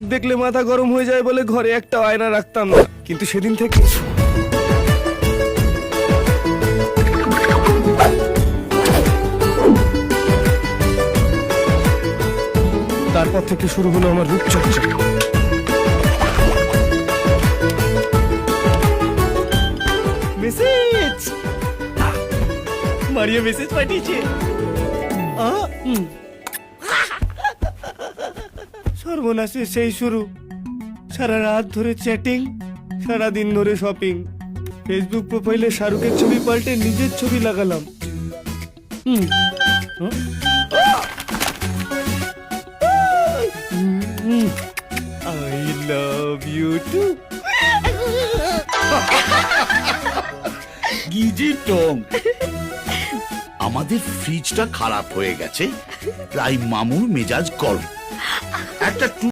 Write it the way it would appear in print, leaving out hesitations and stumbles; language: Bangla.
দেখলে মাথা গরম হয়ে যায় বলে ঘরে একটা আয়না রাখতাম না, কিন্তু সেদিন থেকে তারপর থেকে শুরু হলো আমার রূপচর্চা। মেসেজ, মারিয়া মেসেজ পাঠিয়েছে। সর্বনাশের সেই শুরু, সারা রাত ধরে চ্যাটিং, সারা দিন ধরে শপিং। ফেসবুক প্রোফাইলে শাহরুখের ছবি পাল্টে নিজের ছবি লাগালাম। I love you too. গিজি টং, আমাদের ফ্রিজটা খারাপ হয়ে গেছে, তাই মামুর মেজাজ গরম। একটা